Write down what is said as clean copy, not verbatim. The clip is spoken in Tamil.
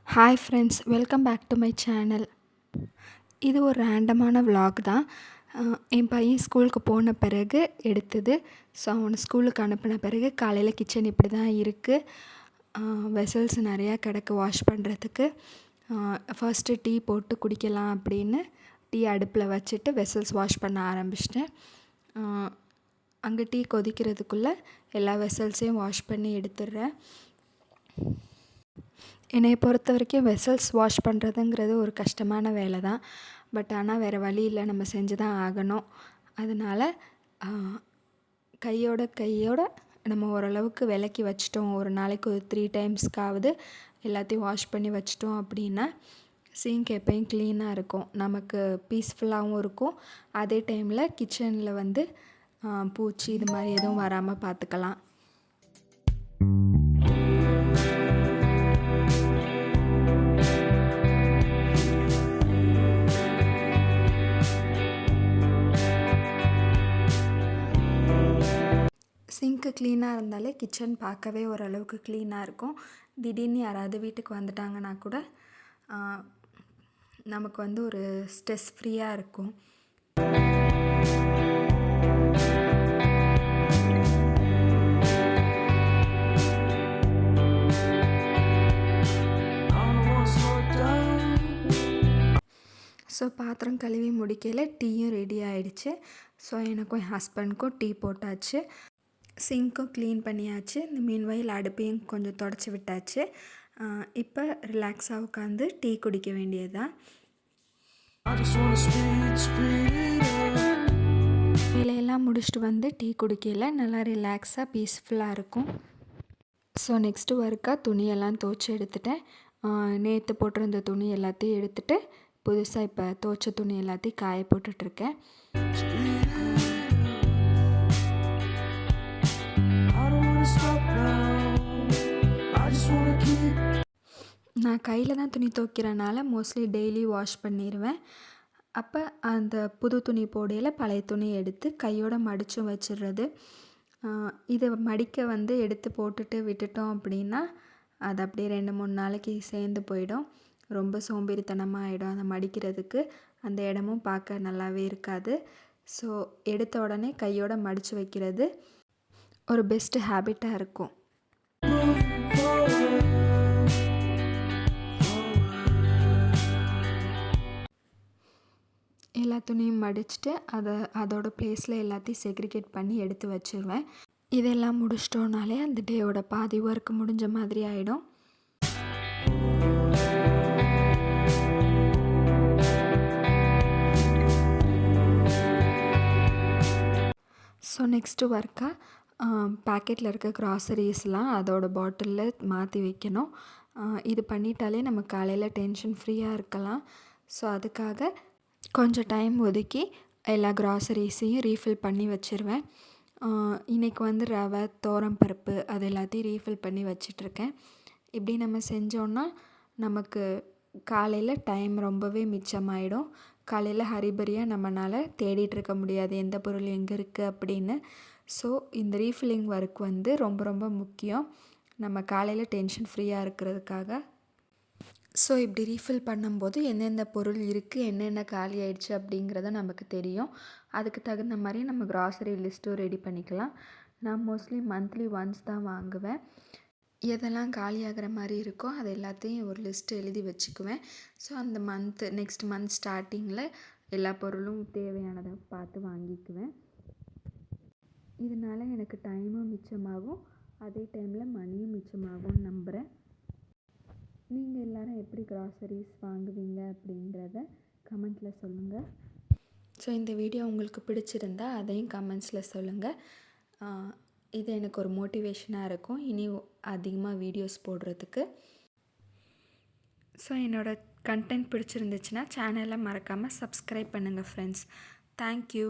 Hi friends, welcome back to my channel. இது ஒரு ரேண்டமான vlog தான். என் பையன் ஸ்கூலுக்கு போன பிறகு எடுத்தது. ஸோ அவனை ஸ்கூலுக்கு அனுப்பின பிறகு காலையில் கிச்சன் இப்படி தான் இருக்குது. வெசல்ஸ் நிறையா கிடக்கு வாஷ் பண்ணுறதுக்கு. ஃபர்ஸ்ட்டு டீ போட்டு குடிக்கலாம் அப்படின்னு டீ அடுப்பில் வச்சுட்டு வெசல்ஸ் வாஷ் பண்ண ஆரம்பிச்சிட்டேன். அங்கே டீ கொதிக்கிறதுக்குள்ளே எல்லா வெசல்ஸையும் வாஷ் பண்ணி எடுத்துடுறேன். என்னை பொறுத்த வரைக்கும் வெசல்ஸ் வாஷ் பண்ணுறதுங்கிறது ஒரு கஷ்டமான வேலை தான். பட் ஆனால் வேறு வழி இல்லை, நம்ம செஞ்சு தான் ஆகணும். அதனால் கையோட நம்ம ஓரளவுக்கு விலக்கி வச்சிட்டோம், ஒரு நாளைக்கு ஒரு 3 டைம்ஸ்க்காவது எல்லாத்தையும் வாஷ் பண்ணி வச்சிட்டோம் அப்படின்னா சிங்க் எப்பயும் க்ளீனாக இருக்கும், நமக்கு பீஸ்ஃபுல்லாகவும் இருக்கும். அதே டைமில் கிச்சனில் பூச்சி இது மாதிரி எதுவும் வராமல் பார்த்துக்கலாம். சிங்க்கு க்ளீனாக இருந்தாலே கிச்சன் பார்க்கவே ஓரளவுக்கு க்ளீனாக இருக்கும். திடீர்னு யாராவது வீட்டுக்கு வந்துட்டாங்கன்னா கூட நமக்கு ஒரு ஸ்ட்ரெஸ் ஃப்ரீயாக இருக்கும். ஸோ பாத்திரம் கழுவி முடிக்கையில் டீயும் ரெடி ஆகிடுச்சு. ஸோ எனக்கும் என் ஹஸ்பண்டுக்கும் டீ போட்டாச்சு. சிங்க்கும் க்ளீன் பண்ணியாச்சு. இந்த மீன்வயல் அடுப்பையும் கொஞ்சம் தொடச்சி விட்டாச்சு. இப்போ ரிலாக்ஸாக உட்காந்து டீ குடிக்க வேண்டியதுதான். வேலையெல்லாம் முடிச்சுட்டு டீ குடிக்கல நல்லா ரிலாக்ஸாக பீஸ்ஃபுல்லாக இருக்கும். ஸோ நெக்ஸ்ட்டு ஒர்க்காக துணியெல்லாம் துவைச்சி எடுத்துட்டேன். நேற்று போட்டிருந்த துணி எல்லாத்தையும் எடுத்துகிட்டு புதுசாக இப்போ துவைச்ச துணி எல்லாத்தையும் காய போட்டுட்ருக்கேன். நான் கையில் தான் துணி துவைக்கிறனால மோஸ்ட்லி டெய்லி வாஷ் பண்ணிடுவேன். அப்போ அந்த புது துணி போடையில் பழைய துணி எடுத்து கையோடு மடித்தும் வச்சிடுறது. இதை மடிக்க எடுத்து போட்டுட்டு விட்டுட்டோம் அப்படின்னா அது அப்படியே 2-3 நாளைக்கு சேர்ந்து போயிடும். ரொம்ப சோம்பேறித்தனமாக ஆகிடும் அதை மடிக்கிறதுக்கு. அந்த இடமும் பார்க்க நல்லாவே இருக்காது. ஸோ எடுத்த உடனே கையோடு மடித்து வைக்கிறது ஒரு பெஸ்ட்டு ஹேபிட்டாக இருக்கும். எல்லா துணியும் மடிச்சுட்டு அதோட ப்ளேஸில் எல்லாத்தையும் செக்ரிகேட் பண்ணி எடுத்து வச்சுருவேன். இதெல்லாம் முடிச்சிட்டோனாலே அந்த டேயோட பாதி ஒர்க் முடிஞ்ச மாதிரி ஆகிடும். ஸோ நெக்ஸ்ட்டு ஒர்க்காக பேக்கெட்டில் இருக்க க்ராசரிஸ்லாம் அதோட பாட்டிலில் மாற்றி வைக்கணும். இது பண்ணிட்டாலே நம்ம காலையில் டென்ஷன் ஃப்ரீயாக இருக்கலாம். ஸோ அதுக்காக கொஞ்சம் டைம் ஒதுக்கி எல்லா க்ராசரிஸையும் ரீஃபில் பண்ணி வச்சுருவேன். இன்றைக்கி ரவை, பருப்பு அது எல்லாத்தையும் ரீஃபில் பண்ணி வச்சிட்ருக்கேன். இப்படி நம்ம செஞ்சோன்னா நமக்கு காலையில் டைம் ரொம்பவே மிச்சமாயிடும். காலையில் ஹரிபரியாக நம்மளால் தேடிட்டு இருக்க முடியாது எந்த பொருள் எங்கே இருக்குது அப்படின்னு. ஸோ இந்த ரீஃபில்லிங் ஒர்க் ரொம்ப ரொம்ப முக்கியம் நம்ம காலையில் டென்ஷன் ஃப்ரீயாக இருக்கிறதுக்காக. ஸோ இப்படி ரீஃபில் பண்ணும்போது எந்தெந்த பொருள் இருக்குது, என்னென்ன காலி ஆயிடுச்சு அப்படிங்கிறத நமக்கு தெரியும். அதுக்கு தகுந்த மாதிரி நம்ம க்ராசரி லிஸ்ட்டும் ரெடி பண்ணிக்கலாம். நான் மோஸ்ட்லி மந்த்லி ஒன்ஸ் தான் வாங்குவேன். எதெல்லாம் காலியாகிற மாதிரி இருக்கோ அது எல்லாத்தையும் ஒரு லிஸ்ட்டு எழுதி வச்சுக்குவேன். ஸோ அந்த நெக்ஸ்ட் மந்த் ஸ்டார்டிங்கில் எல்லா பொருளும் தேவையானதை பார்த்து வாங்கிக்குவேன். இதனால் எனக்கு டைமும் மிச்சமாகும், அதே டைமில் மணியும் மிச்சமாகும்னு நம்புகிறேன். நீங்கள் எல்லோரும் எப்படி க்ராசரிஸ் வாங்குவீங்க அப்படின்றத கமெண்ட்டில் சொல்லுங்கள். ஸோ இந்த வீடியோ உங்களுக்கு பிடிச்சிருந்தா அதையும் கமெண்ட்ஸில் சொல்லுங்கள். இது எனக்கு ஒரு மோட்டிவேஷனாக இருக்கும் இனி அதிகமாக வீடியோஸ் போடுறதுக்கு. ஸோ என்னோடய கண்டென்ட் பிடிச்சிருந்துச்சுன்னா சேனலை மறக்காமல் சப்ஸ்கிரைப் பண்ணுங்கள் ஃப்ரெண்ட்ஸ். தேங்க்யூ.